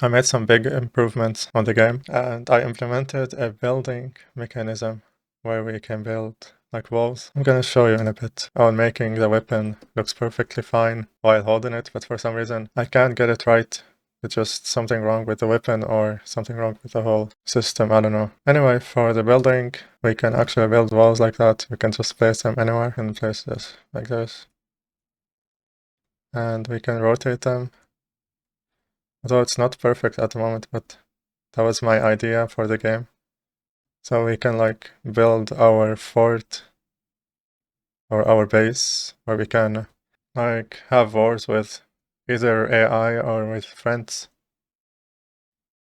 I made some big improvements on the game, and I implemented a building mechanism where we can build like walls. I'm gonna show you in a bit on making the weapon looks perfectly fine while holding it, but for some reason I can't get it right. It's just something wrong with the weapon or something wrong with the whole system, I don't know. Anyway, for the building, we can actually build walls like that. We can just place them anywhere. We can place this like this. And we can rotate them. Although it's not perfect at the moment, but that was my idea for the game. So we can like build our fort or our base where we can like have wars with either AI or with friends.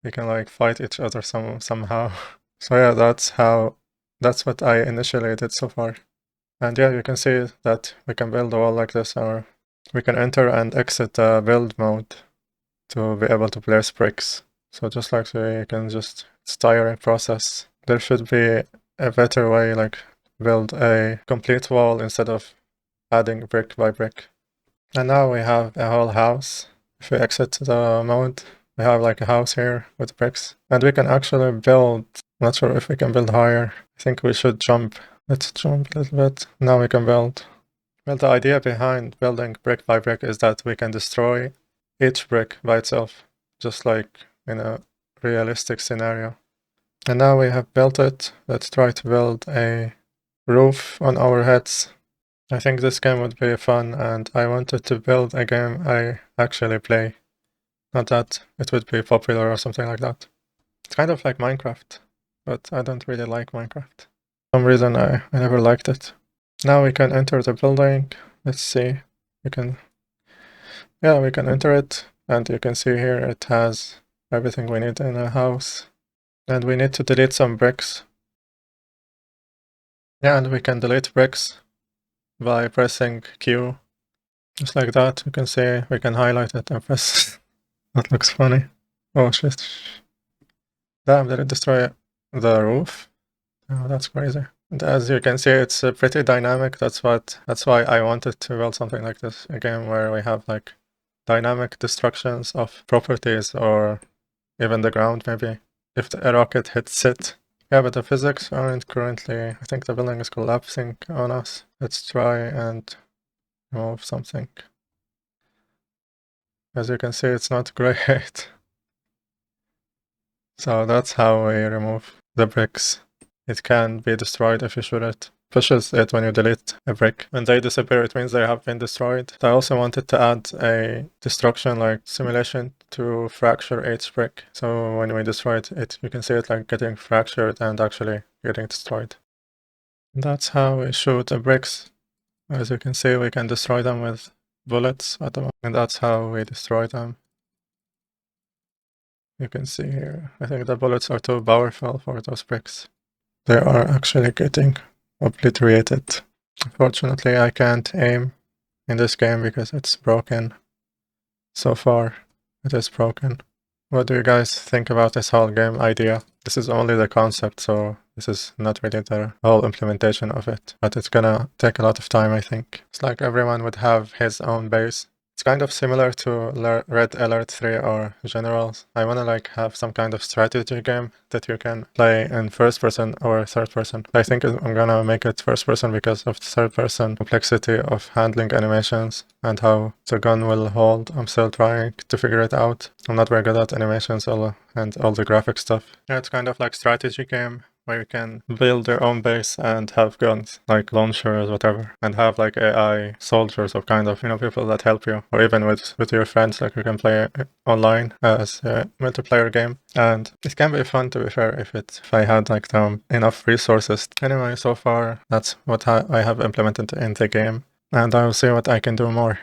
We can like fight each other somehow. So yeah, that's what I initially did so far. And yeah, you can see that we can build a wall like this, or we can enter and exit the build mode to be able to place bricks. So just like so you can just, it's tiring process. There should be a better way, like build a complete wall instead of adding brick by brick. And now we have a whole house. If we exit the mode, we have like a house here with bricks. And we can actually build, I'm not sure if we can build higher. I think we should jump. Let's jump a little bit. Now we can build. Well, the idea behind building brick by brick is that we can destroy each brick by itself, just like in a realistic scenario. And now we have built it. Let's try to build a roof on our heads. I think this game would be fun, and I wanted to build a game I actually play. Not that it would be popular or something like that. It's kind of like Minecraft, but I don't really like Minecraft. For some reason I never liked it. Now we can enter the building. Let's see. We can enter it, and you can see here it has everything we need in a house. And we need to delete some bricks. Yeah, and we can delete bricks by pressing Q. Just like that, you can see we can highlight it and press. That looks funny. Oh shit. Damn, did it destroy the roof? Oh, that's crazy. And as you can see, it's pretty dynamic. That's why I wanted to build something like this. A game where we have like dynamic destructions of properties or even the ground maybe. If a rocket hits it. Yeah, but the physics aren't currently, I think the building is collapsing on us. Let's try and remove something. As you can see, it's not great. So that's how we remove the bricks. It can be destroyed if you shoot it. Pushes it when you delete a brick. When they disappear, it means they have been destroyed. I also wanted to add a destruction like simulation to fracture each brick. So when we destroy it, you can see it like getting fractured and actually getting destroyed. And that's how we shoot the bricks. As you can see, we can destroy them with bullets at the moment. And that's how we destroy them. You can see here, I think the bullets are too powerful for those bricks. They are actually getting obliterated. Unfortunately, I can't aim in this game because it's broken. So far, it is broken. What do you guys think about this whole game idea? This is only the concept, so this is not really the whole implementation of it. But it's gonna take a lot of time, I think. It's like everyone would have his own base. It's kind of similar to Red Alert 3 or Generals. I wanna like have some kind of strategy game that you can play in first person or third person. I think I'm gonna make it first person because of the third person complexity of handling animations and how the gun will hold. I'm still trying to figure it out. I'm not very good at animations and all the graphic stuff. Yeah, it's kind of like strategy game where you can build your own base and have guns, like launchers, whatever, and have like AI soldiers or kind of, people that help you, or even with your friends, like you can play online as a multiplayer game. And it can be fun, to be fair, if I had like enough resources. Anyway, so far, that's what I have implemented in the game, and I'll see what I can do more.